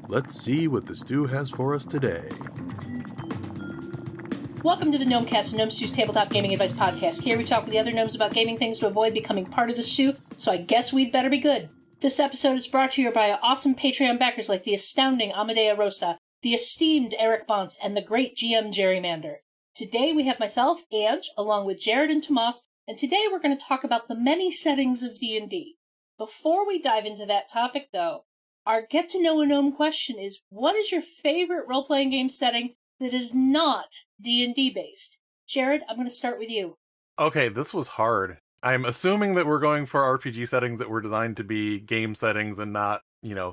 Let's see what the stew has for us today. Welcome to the Gnomecast, Gnome Stew's tabletop gaming advice podcast. Here we talk with the other gnomes about gaming things to avoid becoming part of the stew, so I guess we'd better be good. This episode is brought to you by awesome Patreon backers like the astounding Amadea Rosa, the esteemed Eric Bonce, and the great GM Gerrymander. Today we have myself, Ange, along with Jared and Tomas, and today we're going to talk about the many settings of D&D. Before we dive into that topic, though, our Get to Know a Gnome question is, what is your favorite role-playing game setting that is not D&D based? Jared, I'm going to start with you. Okay, this was hard. I'm assuming that we're going for RPG settings that were designed to be game settings and not,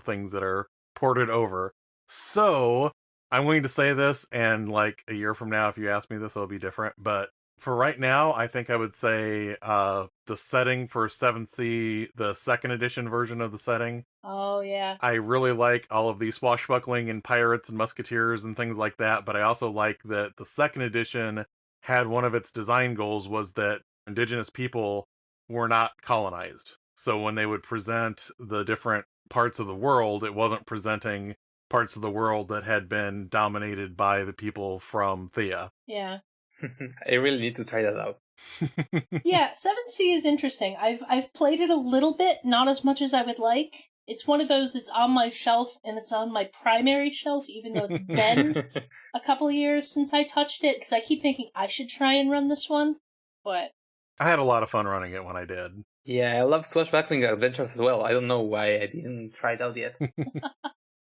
things that are ported over. So, I'm going to say this, and like a year from now, if you ask me this, it'll be different. But for right now, I think I would say the setting for 7th Sea, the 2nd edition version of the setting. Oh, yeah. I really like all of the swashbuckling and pirates and musketeers and things like that, but I also like that the 2nd edition had one of its design goals was that indigenous people were not colonized. So when they would present the different parts of the world, it wasn't presenting parts of the world that had been dominated by the people from Thea. Yeah. I really need to try that out. Yeah, 7th Sea is interesting. I've played it a little bit, not as much as I would like. It's one of those that's on my shelf, and it's on my primary shelf, even though it's been a couple of years since I touched it, because I keep thinking I should try and run this one, but... I had a lot of fun running it when I did. Yeah, I love swashbuckling adventures as well. I don't know why I didn't try it out yet.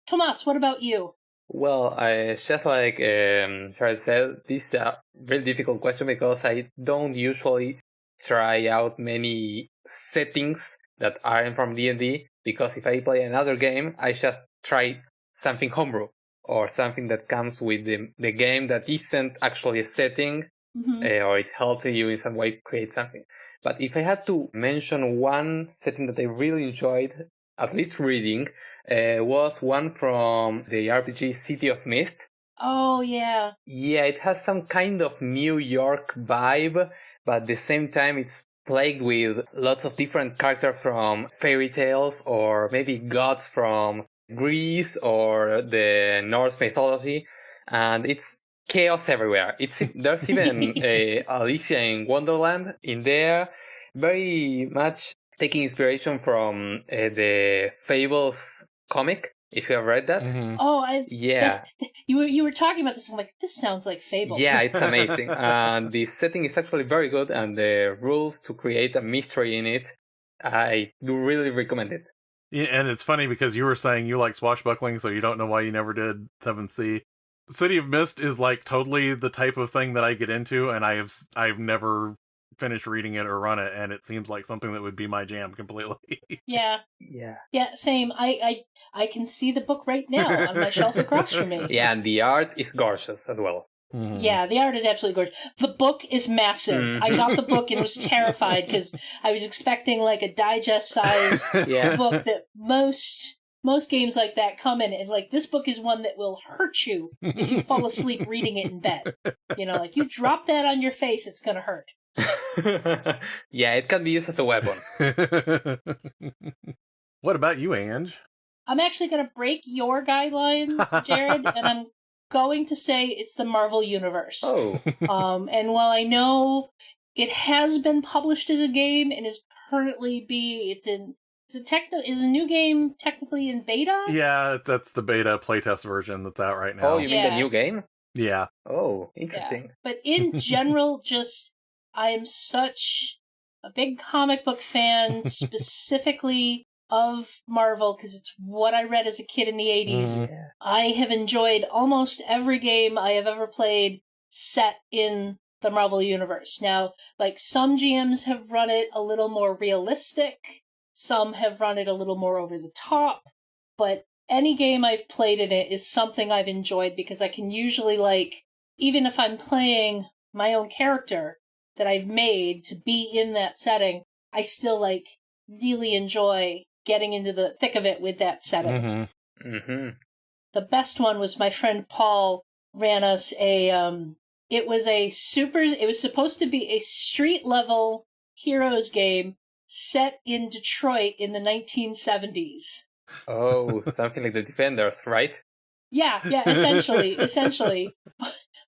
Tomas, what about you? Well, just like Charles said, this is a really difficult question because I don't usually try out many settings that aren't from D&D, because if I play another game, I just try something homebrew, or something that comes with the game that isn't actually a setting, or it helps you in some way to create something. But if I had to mention one setting that I really enjoyed, at least reading, was one from the RPG City of Mist. Oh, yeah. Yeah, it has some kind of New York vibe, but at the same time it's plagued with lots of different characters from fairy tales, or maybe gods from Greece or the Norse mythology, and it's chaos everywhere. There's even Alicia in Wonderland in there, very much taking inspiration from the Fables comic, if you have read that. Mm-hmm. Oh, yeah. You were talking about this, I'm like, this sounds like Fables. Yeah, it's amazing. And the setting is actually very good, and the rules to create a mystery in it, I do really recommend it. Yeah, and it's funny because you were saying you like swashbuckling, so you don't know why you never did 7th Sea. City of Mist is like totally the type of thing that I get into, and I've never finished reading it or run it, and it seems like something that would be my jam completely. Yeah, same. I can see the book right now on my shelf across from me. Yeah, and the art is gorgeous as well. Mm-hmm. Yeah, the art is absolutely gorgeous. The book is massive. Mm-hmm. I got the book and was terrified because I was expecting like a digest size book that most games like that come in, and like this book is one that will hurt you if you fall asleep reading it in bed. Like you drop that on your face, it's gonna hurt. Yeah, it can be used as a weapon. What about you, Ange? I'm actually going to break your guideline, Jared, and I'm going to say it's the Marvel Universe. Oh. And while I know it has been published as a game and is currently is a new game technically in beta? Yeah, that's the beta playtest version that's out right now. Oh, you mean the new game? Yeah. Oh, interesting. Yeah. But in general, I am such a big comic book fan, specifically of Marvel, because it's what I read as a kid in the 80s. Mm-hmm. I have enjoyed almost every game I have ever played set in the Marvel Universe. Now, like, some GMs have run it a little more realistic, some have run it a little more over the top, but any game I've played in it is something I've enjoyed, because I can usually, like, even if I'm playing my own character that I've made to be in that setting, I still, like, really enjoy getting into the thick of it with that setting. Mm-hmm. Mm-hmm. The best one was my friend Paul ran us it was supposed to be a street level Heroes game set in Detroit in the 1970s. Oh, something like the Defenders, right? Yeah, essentially.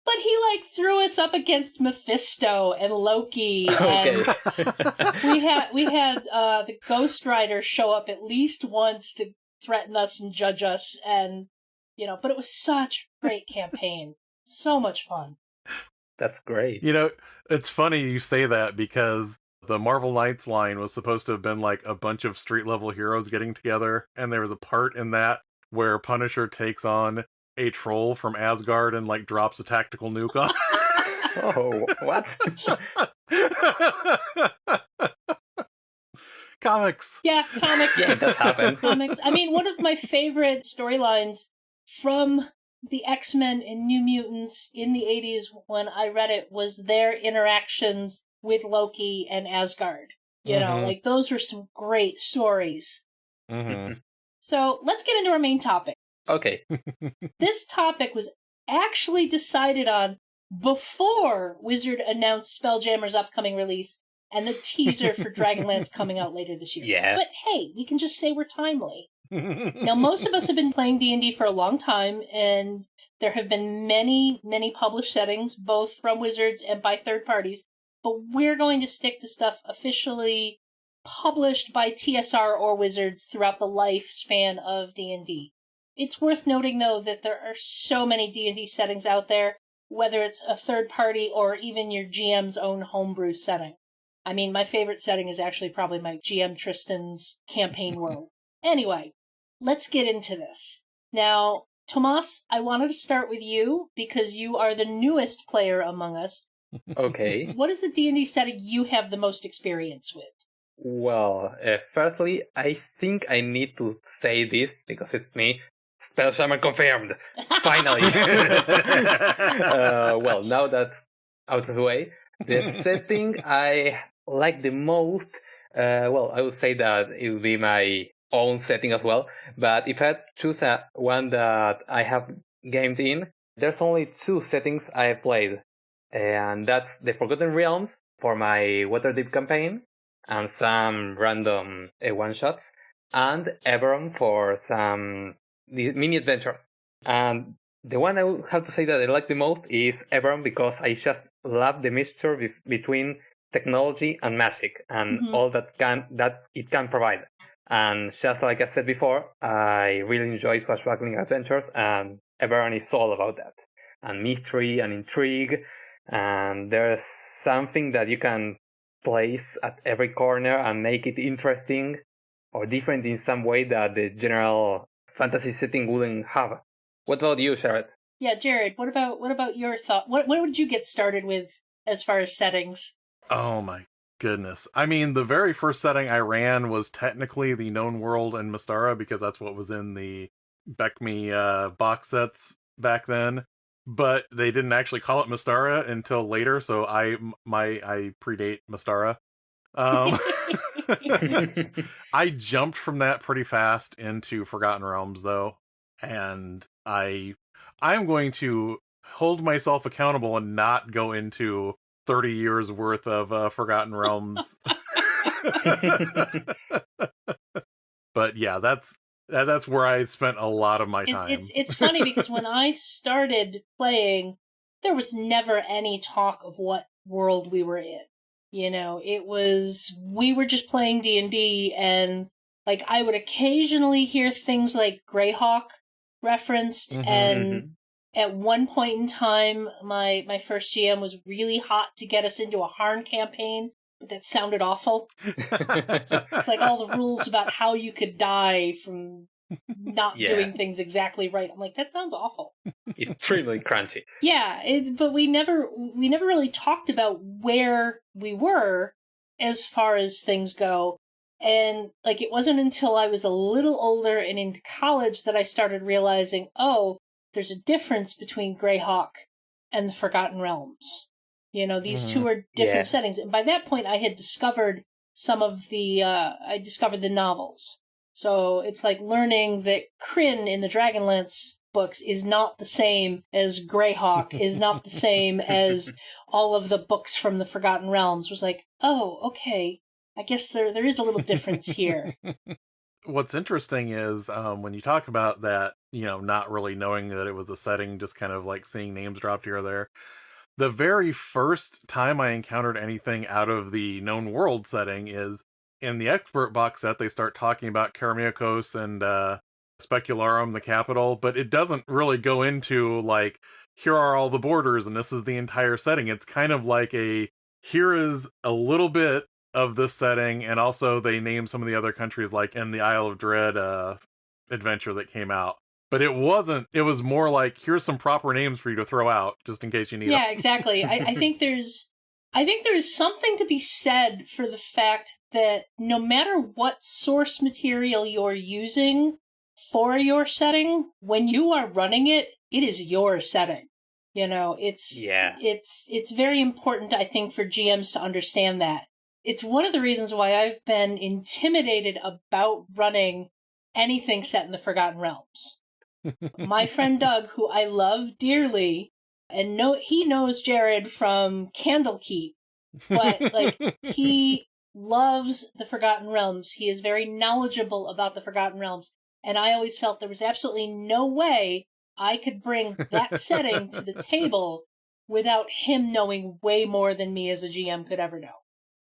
But he like threw us up against Mephisto and Loki, Okay. and we had the Ghost Rider show up at least once to threaten us and judge us, and but it was such a great campaign, so much fun. That's great. It's funny you say that because the Marvel Knights line was supposed to have been like a bunch of street level heroes getting together, and there was a part in that where Punisher takes on a troll from Asgard and like drops a tactical nuke on. Oh, what? Comics. Yeah, comics. Yeah, it does happen. Comics. I mean, one of my favorite storylines from the X-Men and New Mutants in the 80s when I read it was their interactions with Loki and Asgard. Like those were some great stories. Mm-hmm. So let's get into our main topic. Okay. This topic was actually decided on before Wizard announced Spelljammer's upcoming release and the teaser for Dragonlance coming out later this year. Yeah. But hey, we can just say we're timely. Now, most of us have been playing D&D for a long time, and there have been many, many published settings, both from Wizards and by third parties, but we're going to stick to stuff officially published by TSR or Wizards throughout the lifespan of D&D. It's worth noting, though, that there are so many D&D settings out there, whether it's a third party or even your GM's own homebrew setting. I mean, my favorite setting is actually probably my GM Tristan's campaign world. Anyway, let's get into this. Now, Tomas, I wanted to start with you because you are the newest player among us. Okay. What is the D&D setting you have the most experience with? Well, firstly, I think I need to say this because it's me. Spelljammer confirmed! Finally! Well, now that's out of the way. The setting I like the most, I would say that it would be my own setting as well. But if I had to choose one that I have gamed in, there's only 2 settings I have played. And that's the Forgotten Realms for my Waterdeep campaign, and some random one-shots, and Eberron for some mini adventures. And the one I would have to say that I like the most is Eberron because I just love the mixture between technology and magic and all that it can provide. And just like I said before, I really enjoy swashbuckling adventures, and Eberron is all about that. And mystery and intrigue, and there's something that you can place at every corner and make it interesting or different in some way that the general fantasy setting wouldn't have. What about you, Jared? Yeah, Jared, what about your thought? What would you get started with as far as settings? Oh my goodness. I mean, the very first setting I ran was technically the Known World and Mystara because that's what was in the Beckme box sets back then. But they didn't actually call it Mystara until later, so I predate Mystara. I jumped from that pretty fast into Forgotten Realms, though, and I'm going to hold myself accountable and not go into 30 years worth of Forgotten Realms. But yeah, that's where I spent a lot of my time. It's funny because when I started playing, there was never any talk of what world we were in. We were just playing D&D, and like I would occasionally hear things like Greyhawk referenced, and at one point in time, my first GM was really hot to get us into a Harn campaign, but that sounded awful. It's like all the rules about how you could die from not doing things exactly right. I'm like, that sounds awful. Extremely crunchy. Yeah, but we never really talked about where we were as far as things go. And like it wasn't until I was a little older and into college that I started realizing, oh, there's a difference between Greyhawk and the Forgotten Realms. These two are different settings. And by that point, I had discovered I discovered the novels. So it's like learning that Kryn in the Dragonlance books is not the same as Greyhawk, is not the same as all of the books from the Forgotten Realms. Was like, oh, okay, I guess there is a little difference here. What's interesting is when you talk about that, not really knowing that it was a setting, just kind of like seeing names dropped here or there. The very first time I encountered anything out of the known world setting is in the expert box set. They start talking about Karamiakos and Specularum, the capital, but it doesn't really go into like, here are all the borders and this is the entire setting. It's kind of like here is a little bit of this setting, and also they name some of the other countries, like in the Isle of Dread adventure that came out. But it was more like, here's some proper names for you to throw out, just in case you need them. Yeah, exactly. I think there is something to be said for the fact that no matter what source material you're using for your setting, when you are running it, it is your setting. It's very important, I think, for GMs to understand that. It's one of the reasons why I've been intimidated about running anything set in the Forgotten Realms. My friend Doug, who I love dearly, and he knows Jared from Candlekeep, but he loves the Forgotten Realms. He is very knowledgeable about the Forgotten Realms, and I always felt there was absolutely no way I could bring that setting to the table without him knowing way more than me as a GM could ever know.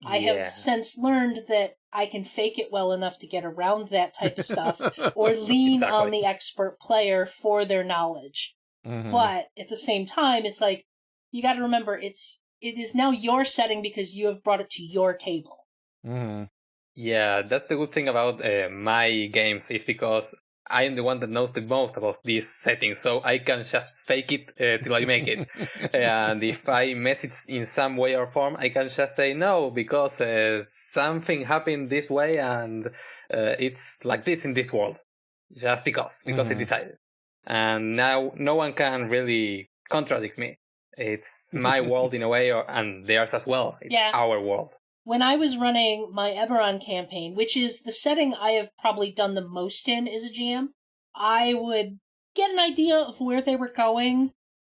I have since learned that I can fake it well enough to get around that type of stuff, or lean on the expert player for their knowledge. Mm-hmm. But at the same time, it's like, you got to remember, it is now your setting because you have brought it to your table. Mm-hmm. Yeah, that's the good thing about my games, is because I am the one that knows the most about these settings, so I can just fake it till I make it. And if I mess it in some way or form, I can just say no, because something happened this way, and it's like this in this world. Just because I decided. And now no one can really contradict me. It's my world in a way, and theirs as well. It's our world. When I was running my Eberron campaign, which is the setting I have probably done the most in as a GM, I would get an idea of where they were going,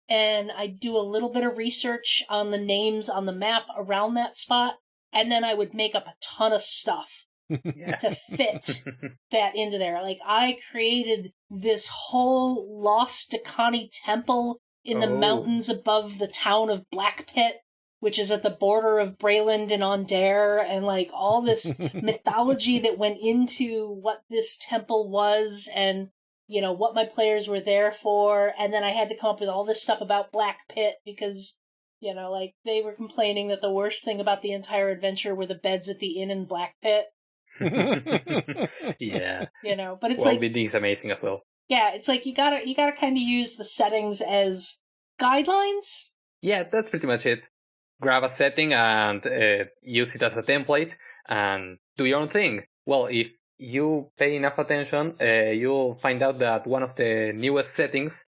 and I'd do a little bit of research on the names on the map around that spot, and then I would make up a ton of stuff to fit that into there. Like, I created this whole Lost Dakani temple in the mountains above the town of Blackpit, which is at the border of Brayland and Ondare, and like all this mythology that went into what this temple was, and what my players were there for. And then I had to come up with all this stuff about Black Pit because they were complaining that the worst thing about the entire adventure were the beds at the inn in Black Pit. Yeah. But it's world building is amazing as well. Yeah, it's like you gotta kind of use the settings as guidelines. Yeah, that's pretty much it. Grab a setting and use it as a template and do your own thing. Well, if you pay enough attention, you'll find out that one of the newest settings,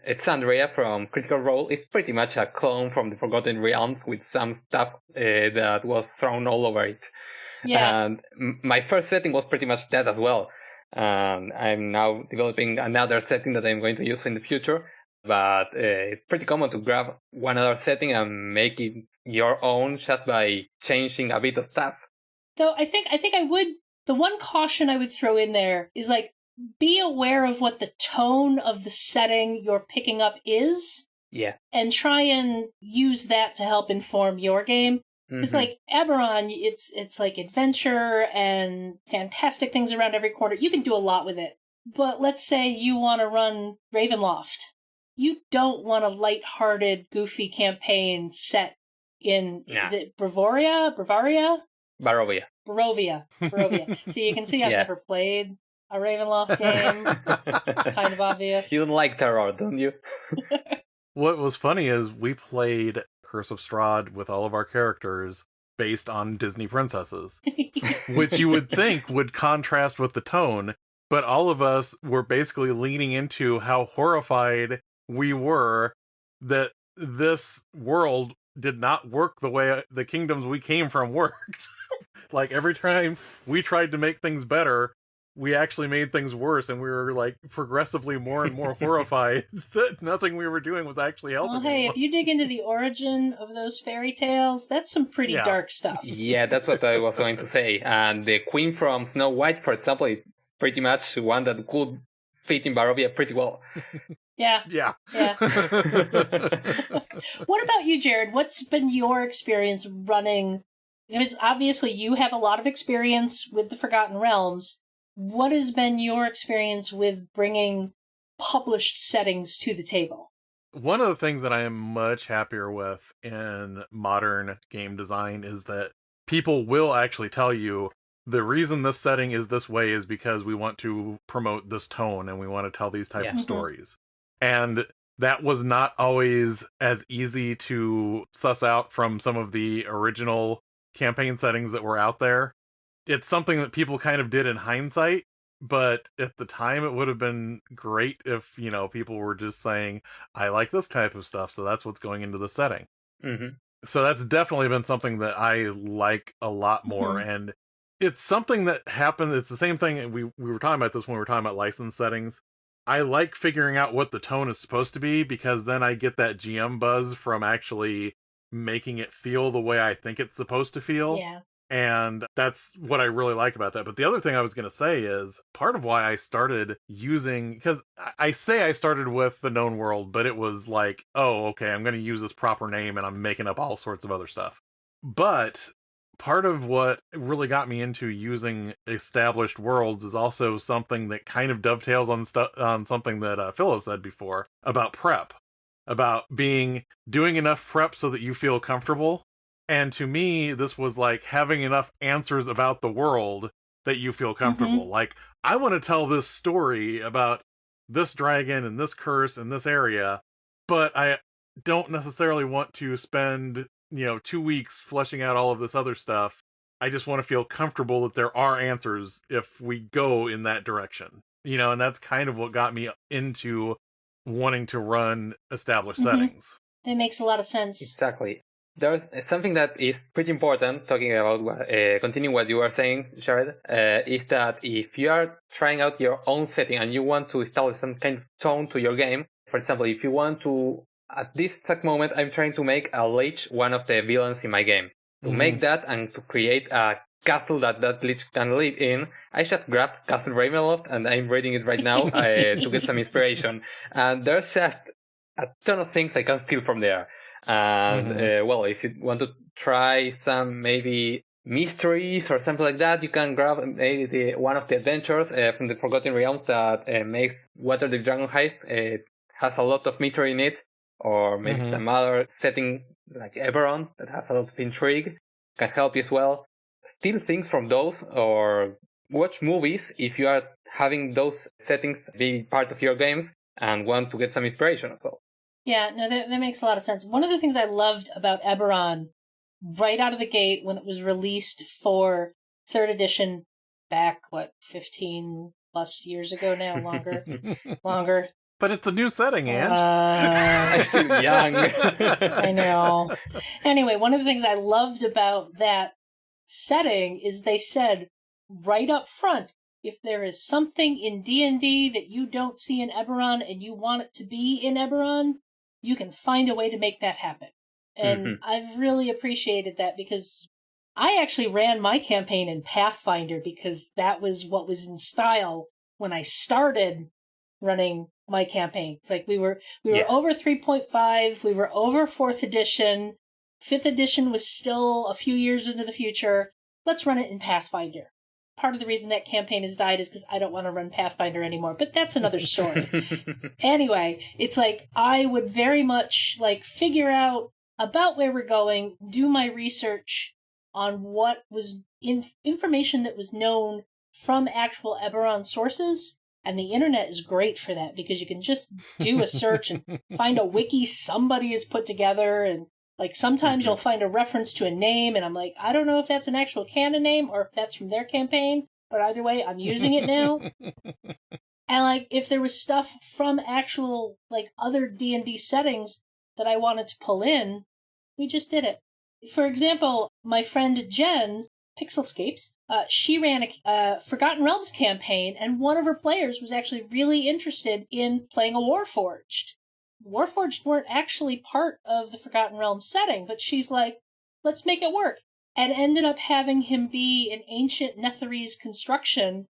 Exandria from Critical Role, is pretty much a clone from the Forgotten Realms with some stuff that was thrown all over it. Yeah. And my first setting was pretty much that as well. And I'm now developing another setting that I'm going to use in the future. But it's pretty common to grab one other setting and make it your own just by changing a bit of stuff. Though I think I would, the one caution I would throw in there is like, be aware of what the tone of the setting you're picking up is. Yeah. And try and use that to help inform your game. Because like Eberron, it's like adventure and fantastic things around every corner. You can do a lot with it. But let's say you want to run Ravenloft. You don't want a light-hearted, goofy campaign set in, is it Bavaria? Barovia. So you can see I've never played a Ravenloft game. Kind of obvious. You don't like terror, don't you? What was funny is we played Curse of Strahd with all of our characters based on Disney princesses, which you would think would contrast with the tone, but all of us were basically leaning into how horrified we were that this world did not work the way the kingdoms we came from worked. Like, every time we tried to make things better, we actually made things worse, and we were like progressively more and more horrified that nothing we were doing was actually helping. Well, hey, if you dig into the origin of those fairy tales, that's some pretty dark stuff. Yeah, that's what I was going to say. And the queen from Snow White, for example, it's pretty much one that could fit in Barovia pretty well. Yeah. What about you, Jared? What's been your experience running? Because obviously you have a lot of experience with the Forgotten Realms. What has been your experience with bringing published settings to the table? One of the things that I am much happier with in modern game design is that people will actually tell you the reason this setting is this way is because we want to promote this tone and we want to tell these type of stories. And that was not always as easy to suss out from some of the original campaign settings that were out there. It's something that people kind of did in hindsight, but at the time it would have been great if, you know, people were just saying, I like this type of stuff, so that's what's going into the setting. So that's definitely been something that I like a lot more. And it's something that happened. It's the same thing. We were talking about this when we were talking about license settings. I like figuring out what the tone is supposed to be, because then I get that GM buzz from actually making it feel the way I think it's supposed to feel. Yeah. And that's what I really like about that. But the other thing I was going to say is part of why I started using, because I say I started with the known world, but it was like, oh, okay, I'm going to use this proper name and I'm making up all sorts of other stuff. But part of what really got me into using established worlds is also something that kind of dovetails on something that Phil said before about prep, about doing enough prep so that you feel comfortable. And to me, this was like having enough answers about the world that you feel comfortable. Like, I want to tell this story about this dragon and this curse in this area, but I don't necessarily want to spend, 2 weeks fleshing out all of this other stuff. I just want to feel comfortable that there are answers if we go in that direction. And that's kind of what got me into wanting to run established settings. That makes a lot of sense. Exactly. There's something that is pretty important, talking about, continuing what you were saying, Jared, is that if you are trying out your own setting and you want to establish some kind of tone to your game, for example, if you want to, at this exact moment, I'm trying to make a lich one of the villains in my game. To make that and to create a castle that lich can live in, I just grabbed Castle Ravenloft and I'm reading it right now to get some inspiration. And there's just a ton of things I can steal from there. And, well, if you want to try some maybe mysteries or something like that, you can grab maybe one of the adventures from the Forgotten Realms that makes Waterdeep Dragon Heist. It has a lot of mystery in it, or maybe some other setting like Eberron that has a lot of intrigue. Can help you as well. Steal things from those, or watch movies if you are having those settings be part of your games and want to get some inspiration as well. Yeah, no, that makes a lot of sense. One of the things I loved about Eberron, right out of the gate when it was released for 3rd edition back, 15 plus years ago now, longer. But it's a new setting, Ange. I feel young. I know. Anyway, one of the things I loved about that setting is they said right up front, if there is something in D&D that you don't see in Eberron and you want it to be in Eberron, you can find a way to make that happen. And I've really appreciated that, because I actually ran my campaign in Pathfinder because that was what was in style when I started running my campaign. It's like we were over 3.5, we were over 4th edition, 5th edition was still a few years into the future. Let's run it in Pathfinder. Part of the reason that campaign has died is because I don't want to run Pathfinder anymore, but that's another story. Anyway, it's like I would very much figure out about where we're going, do my research on what was information that was known from actual Eberron sources, and the internet is great for that because you can just do a search and find a wiki somebody has put together, and sometimes you'll find a reference to a name, and I'm like, I don't know if that's an actual canon name or if that's from their campaign, but either way, I'm using it now. And if there was stuff from actual other D&D settings that I wanted to pull in, we just did it. For example, my friend Jen Pixelscapes. She ran a Forgotten Realms campaign, and one of her players was actually really interested in playing a Warforged. Warforged weren't actually part of the Forgotten Realms setting, but she's like, let's make it work. And ended up having him be an ancient Netherese construction.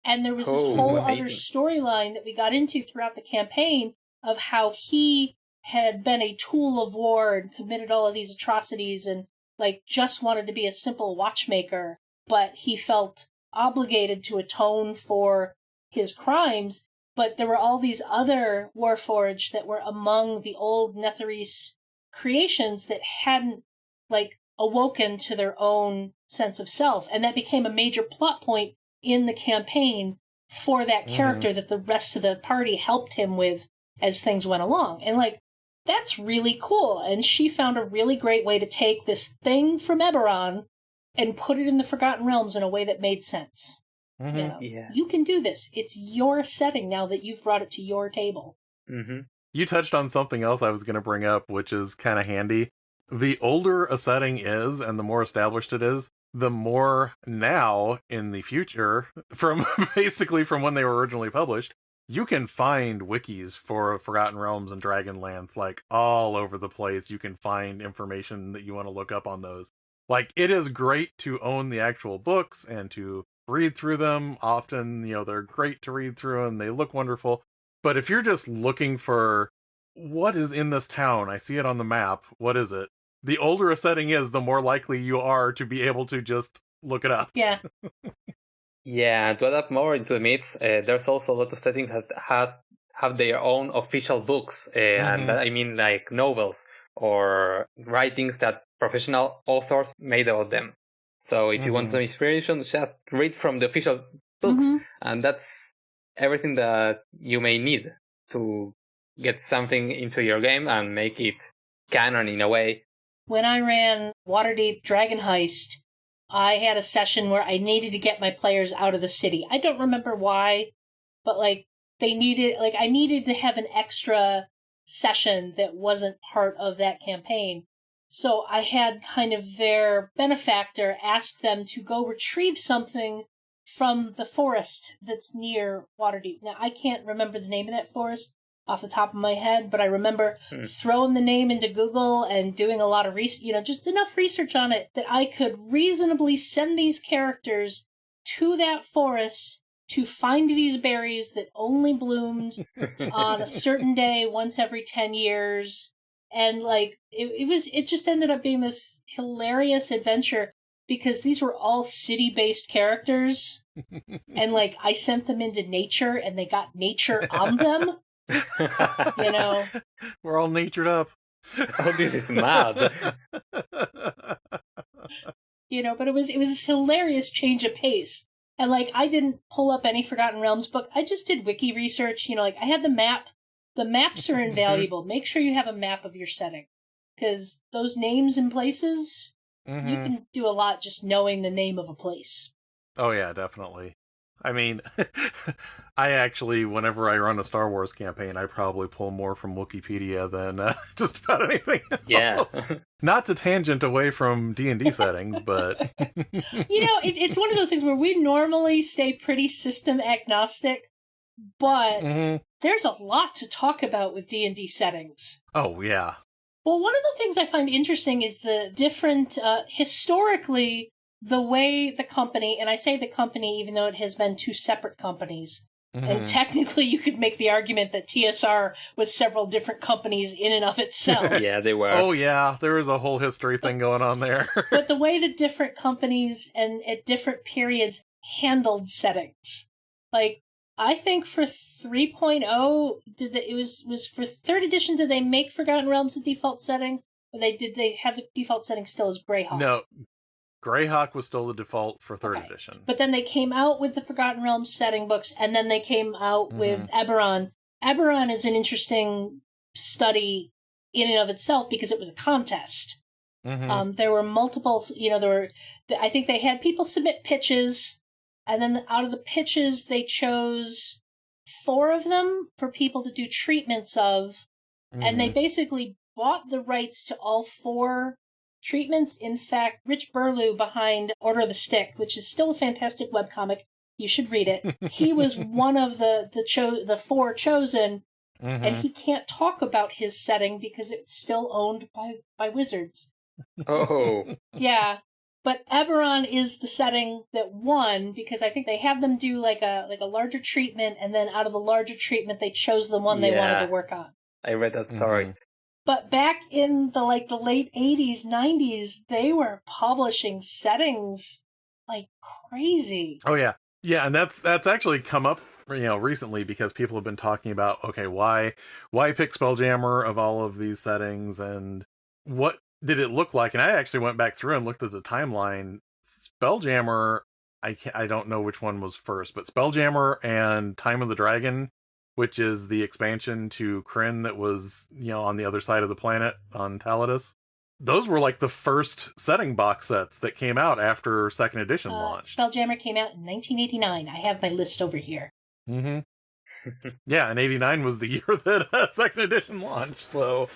And there was this whole other storyline that we got into throughout the campaign of how he had been a tool of war and committed all of these atrocities and like just wanted to be a simple watchmaker, but he felt obligated to atone for his crimes. But there were all these other Warforged that were among the old Netherese creations that hadn't like awoken to their own sense of self, and that became a major plot point in the campaign for that character that the rest of the party helped him with as things went along. And like, that's really cool. And she found a really great way to take this thing from Eberron and put it in the Forgotten Realms in a way that made sense. You know, you can do this. It's your setting now that you've brought it to your table. You touched on something else I was going to bring up, which is kind of handy. The older a setting is and the more established it is, the more now in the future, from basically from when they were originally published, you can find wikis for Forgotten Realms and Dragonlance like all over the place. You can find information that you want to look up on those. Like, it is great to own the actual books and to read through them. Often, you know, they're great to read through and they look wonderful. But if you're just looking for what is in this town, I see it on the map, what is it? The older a setting is, the more likely you are to be able to just look it up. Yeah. Yeah, to adapt more into the myths, there's also a lot of settings that have their own official books, and I mean like novels or writings that professional authors made about them. So if you want some inspiration, just read from the official books, and that's everything that you may need to get something into your game and make it canon in a way. When I ran Waterdeep Dragon Heist, I had a session where I needed to get my players out of the city. I don't remember why, but like I needed to have an extra session that wasn't part of that campaign. So I had kind of their benefactor ask them to go retrieve something from the forest that's near Waterdeep. Now, I can't remember the name of that forest off the top of my head, but I remember throwing the name into Google and doing a lot of just enough research on it that I could reasonably send these characters to that forest to find these berries that only bloomed on a certain day once every 10 years. And like, it just ended up being this hilarious adventure because these were all city-based characters. And like, I sent them into nature and they got nature on them. You know, we're all natured up. Oh, this is mad. You know, but it was this hilarious change of pace. And like, I didn't pull up any Forgotten Realms book. I just did wiki research. You know, like I had the map. The maps are invaluable. Make sure you have a map of your setting, because those names and places, you can do a lot just knowing the name of a place. Oh yeah, definitely. I mean, I actually, whenever I run a Star Wars campaign, I probably pull more from Wikipedia than just about anything else. Yes. Not to tangent away from D&D settings, but... You know, it's one of those things where we normally stay pretty system agnostic, but there's a lot to talk about with D&D settings. Oh, yeah. Well, one of the things I find interesting is the different, historically, the way the company, and I say the company even though it has been two separate companies, and technically you could make the argument that TSR was several different companies in and of itself. Yeah, they were. Oh yeah, there was a whole history thing going on there. But the way the different companies and at different periods handled settings. Like, I think for 3.0, it was for 3rd edition, did they make Forgotten Realms the default setting? Or did they have the default setting still as Greyhawk? No. Greyhawk was still the default for 3rd edition. But then they came out with the Forgotten Realms setting books, and then they came out with Eberron. Eberron is an interesting study in and of itself because it was a contest. There were multiple, I think they had people submit pitches, and then out of the pitches, they chose 4 of them for people to do treatments of, and they basically bought the rights to all 4 treatments. In fact, Rich Burlew behind Order of the Stick, which is still a fantastic webcomic, you should read it. He was one of the four chosen, and he can't talk about his setting because it's still owned by Wizards. Oh. Yeah. But Eberron is the setting that won because I think they have them do like a larger treatment, and then out of the larger treatment they chose the one they wanted to work on. I read that story. But back in the late 80s, 90s, they were publishing settings like crazy. Oh yeah. Yeah, and that's actually come up, recently because people have been talking about, okay, why pick Spelljammer of all of these settings, and what did it look like? And I actually went back through and looked at the timeline. Spelljammer, I don't know which one was first, but Spelljammer and Time of the Dragon, which is the expansion to Krynn that was, on the other side of the planet on Taladus. Those were like the first setting box sets that came out after second edition launched. Spelljammer came out in 1989. I have my list over here. Yeah, and 89 was the year that second edition launched, so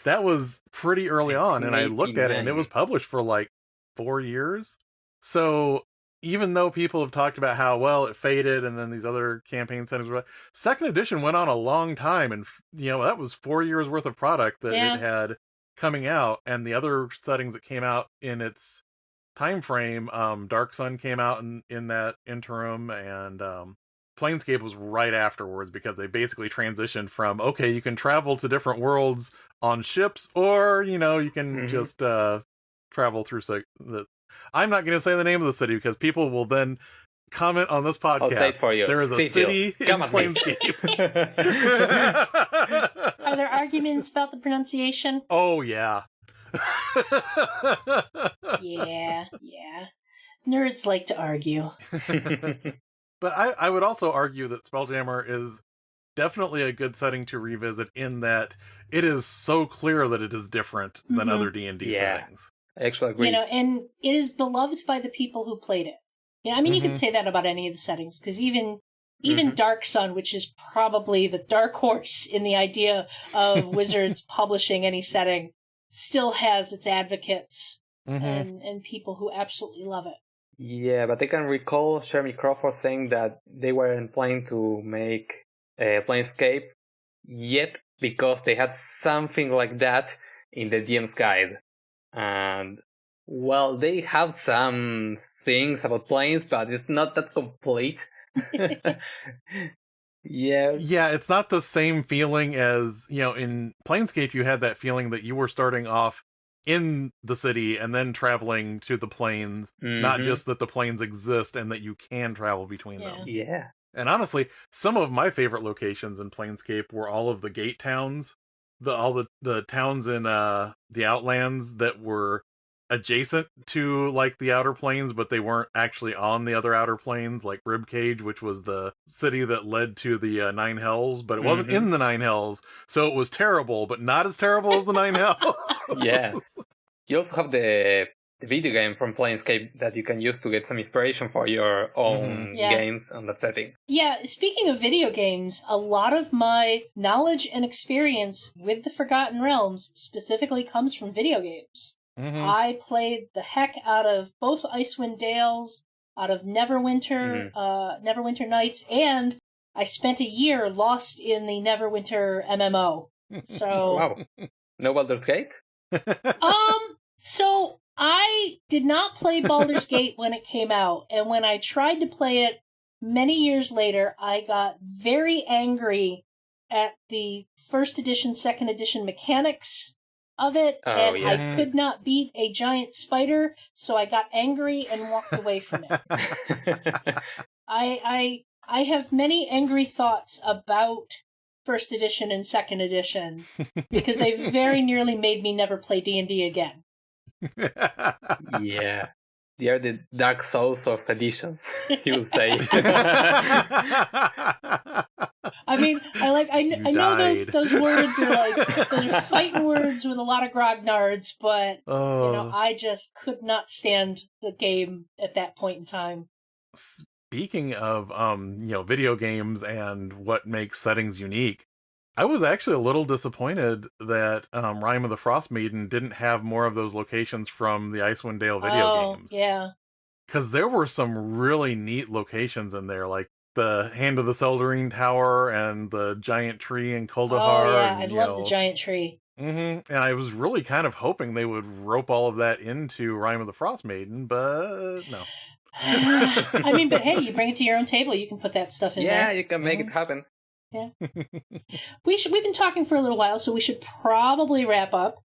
that was pretty early on, and I looked at it, and it was published for like 4 years. So even though people have talked about how, well, it faded, and then these other campaign settings were... Second edition went on a long time, and, that was 4 years worth of product that it had coming out, and the other settings that came out in its time frame, Dark Sun came out in that interim, and Planescape was right afterwards, because they basically transitioned from, okay, you can travel to different worlds on ships, or, you can just travel through I'm not going to say the name of the city, because people will then comment on this podcast. I'll say it for you. There is a city in Planescape. Are there arguments about the pronunciation? Oh, yeah. Yeah. Nerds like to argue. But I would also argue that Spelljammer is definitely a good setting to revisit, in that it is so clear that it is different than other D&D settings. I actually agree. And it is beloved by the people who played it. Yeah, I mean, you could say that about any of the settings, because even Dark Sun, which is probably the dark horse in the idea of Wizards publishing any setting, still has its advocates and people who absolutely love it. Yeah, but I can recall Jeremy Crawford saying that they weren't planning to make Planescape yet, because they had something like that in the DM's guide. And, well, they have some things about planes, but it's not that complete. Yeah, it's not the same feeling as, in Planescape you had that feeling that you were starting off in the city and then traveling to the plains, not just that the plains exist and that you can travel between them. Yeah. And honestly, some of my favorite locations in Planescape were all of the gate towns, all the towns in the Outlands that were adjacent to like the Outer Plains, but they weren't actually on the other Outer Plains, like Ribcage, which was the city that led to the Nine Hells, but it wasn't in the Nine Hells, so it was terrible, but not as terrible as the Nine Hells. Yeah. You also have the video game from Planescape that you can use to get some inspiration for your own games on that setting. Yeah, speaking of video games, a lot of my knowledge and experience with the Forgotten Realms specifically comes from video games. I played the heck out of both Icewind Dales, out of Neverwinter, Neverwinter Nights, and I spent a year lost in the Neverwinter MMO. So, wow. No Baldur's Gate? So I did not play Baldur's Gate when it came out, and when I tried to play it many years later, I got very angry at the first edition, second edition mechanics of it, I could not beat a giant spider, so I got angry and walked away from it. I have many angry thoughts about first edition and second edition, because they very nearly made me never play D&D again. Yeah. They are the Dark Souls of editions, you would say. I mean, I know those words are like, those are fighting words with a lot of grognards, but I just could not stand the game at that point in time. Speaking of video games and what makes settings unique, I was actually a little disappointed that Rime of the Frost Maiden didn't have more of those locations from the Icewind Dale video games. Yeah. Because there were some really neat locations in there, like the Hand of the Seldorine Tower and the giant tree in Kuldahar. Oh, yeah, and, I love the giant tree. And I was really kind of hoping they would rope all of that into Rime of the Frost Maiden, but no. I mean, but hey, you bring it to your own table, you can put that stuff in there. Yeah, you can make it happen. Yeah. We've been talking for a little while, so we should probably wrap up.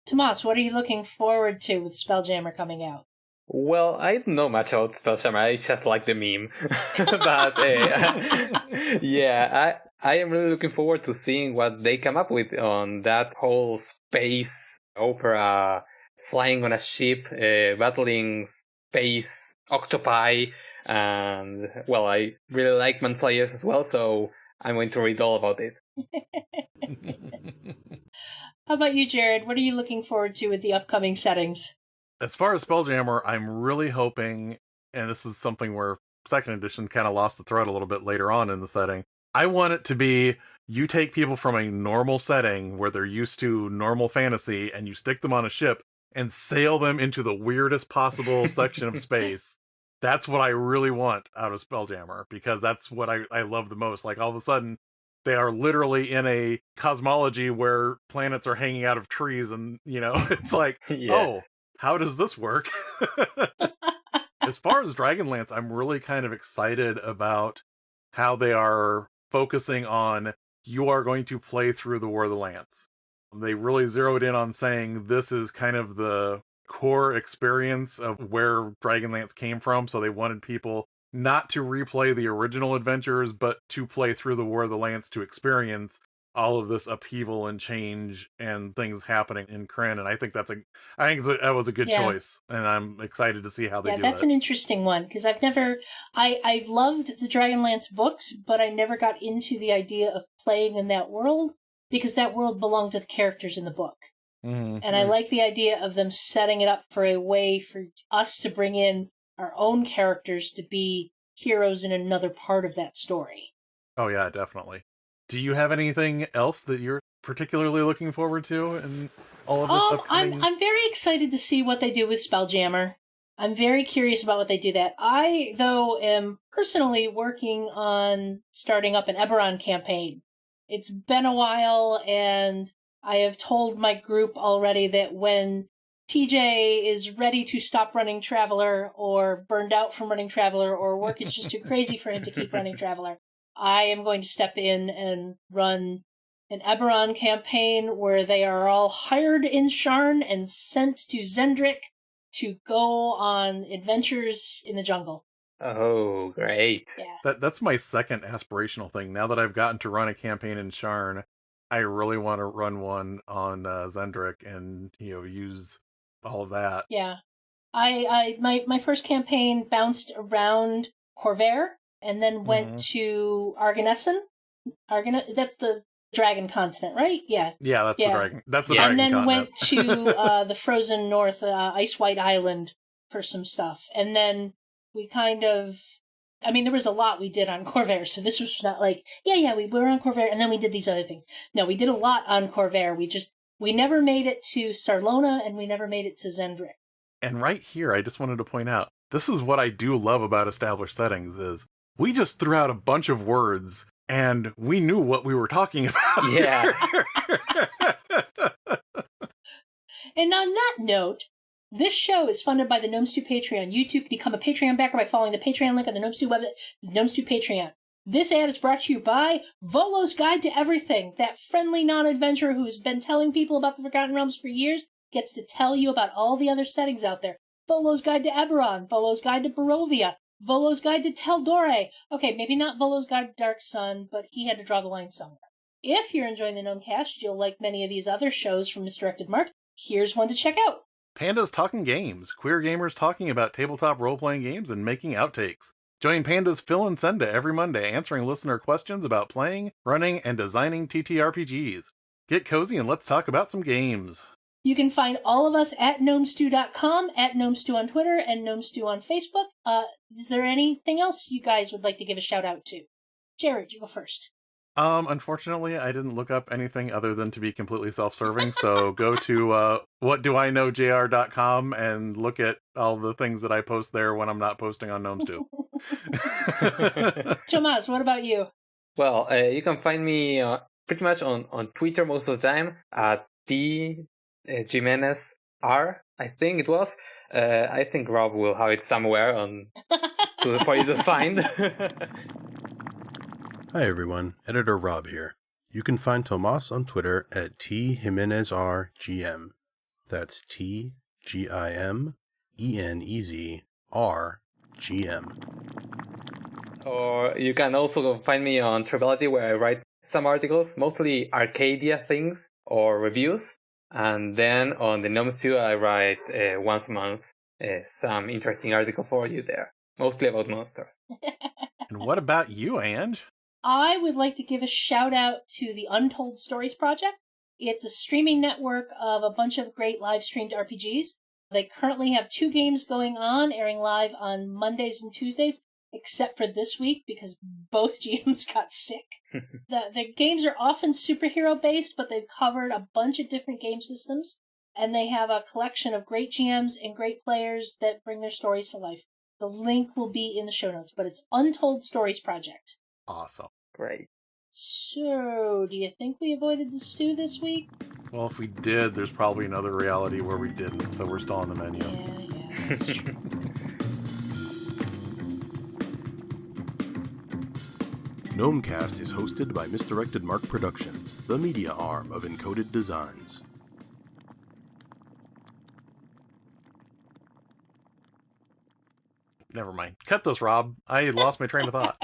Tomas, what are you looking forward to with Spelljammer coming out? Well, I don't know much about Spelljammer. I just like the meme. But yeah, I am really looking forward to seeing what they come up with on that whole space opera, flying on a ship, battling space octopi, and well, I really like manflyers as well, so I'm going to read all about it. How about you, Jared? What are you looking forward to with the upcoming settings? As far as Spelljammer, I'm really hoping, and this is something where 2nd edition kind of lost the thread a little bit later on in the setting, I want it to be you take people from a normal setting where they're used to normal fantasy and you stick them on a ship and sail them into the weirdest possible section of space. That's what I really want out of Spelljammer, because that's what I love the most. Like, all of a sudden, they are literally in a cosmology where planets are hanging out of trees, and, it's like, oh, how does this work? As far as Dragonlance, I'm really kind of excited about how they are focusing on you are going to play through the War of the Lance. They really zeroed in on saying this is kind of the core experience of where Dragonlance came from, so they wanted people not to replay the original adventures, but to play through the War of the Lance to experience all of this upheaval and change and things happening in Krynn, and I think that was a good choice, and I'm excited to see how they do it. Yeah, that's an interesting one, because I've loved the Dragonlance books, but I never got into the idea of playing in that world, because that world belonged to the characters in the book. Mm-hmm. And I like the idea of them setting it up for a way for us to bring in our own characters to be heroes in another part of that story. Oh yeah, definitely. Do you have anything else that you're particularly looking forward to in all of this upcoming? I'm very excited to see what they do with Spelljammer. I'm very curious about what they do that. I, though, am personally working on starting up an Eberron campaign. It's been a while, and I have told my group already that when TJ is ready to stop running Traveler, or burned out from running Traveler, or work is just too crazy for him to keep running Traveler, I am going to step in and run an Eberron campaign where they are all hired in Sharn and sent to Zendrik to go on adventures in the jungle. Oh, great. Yeah. That's my second aspirational thing. Now that I've gotten to run a campaign in Sharn, I really want to run one on Zendrik and use all of that. Yeah. My first campaign bounced around Corvair, and then went to Arganessen. That's the dragon continent, right? Yeah. Yeah, that's the dragon. That's the dragon continent. And then continent. went to the frozen north, Ice White Island, for some stuff. And then we there was a lot we did on Corvair, so this was not like, we were on Corvair, and then we did these other things. No, we did a lot on Corvair. We never made it to Sarlona, and we never made it to Zendrik. And right here, I just wanted to point out, this is what I do love about established settings is, we just threw out a bunch of words, and we knew what we were talking about. Yeah. And on that note, this show is funded by the Gnome Stew Patreon. You too can become a Patreon backer by following the Patreon link on the Gnome Stew website, the Gnome Stew Patreon. This ad is brought to you by Volo's Guide to Everything. That friendly non-adventurer who's been telling people about the Forgotten Realms for years gets to tell you about all the other settings out there. Volo's Guide to Eberron, Volo's Guide to Barovia, Volo's Guide to Teldore. Okay, maybe not Volo's Guide to Dark Sun, but he had to draw the line somewhere. If you're enjoying the Gnomecast, you'll like many of these other shows from Misdirected Mark. Here's one to check out. Pandas Talking Games, queer gamers talking about tabletop role-playing games and making outtakes. Join Pandas Phil and Senda every Monday answering listener questions about playing, running, and designing TTRPGs. Get cozy and let's talk about some games. You can find all of us at gnomestew.com, at gnomestew on Twitter, and gnomestew on Facebook. Is there anything else you guys would like to give a shout out to? Jared, you go first. Unfortunately, I didn't look up anything other than to be completely self-serving, so go to whatdoiknowjr.com and look at all the things that I post there when I'm not posting on Gnomes too. Tomas, what about you? Well, you can find me pretty much on Twitter most of the time at Jimenez R, I think it was. I think Rob will have it somewhere for you to find. Hi everyone, Editor Rob here. You can find Tomas on Twitter at TJimenezRGM. That's TGIMENEZRGM. Or you can also find me on Tribality, where I write some articles, mostly Arcadia things or reviews. And then on the Gnomes too, I write once a month some interesting article for you there, mostly about monsters. And what about you, Ange? I would like to give a shout out to the Untold Stories Project. It's a streaming network of a bunch of great live streamed RPGs. They currently have 2 games going on, airing live on Mondays and Tuesdays, except for this week because both GMs got sick. The games are often superhero based, but they've covered a bunch of different game systems, and they have a collection of great GMs and great players that bring their stories to life. The link will be in the show notes, but it's Untold Stories Project. Awesome. Great. So, do you think we avoided the stew this week? Well, if we did, there's probably another reality where we didn't, so we're still on the menu. Yeah, that's true. Gnomecast is hosted by Misdirected Mark Productions, the media arm of Encoded Designs. Never mind. Cut this, Rob. I lost my train of thought.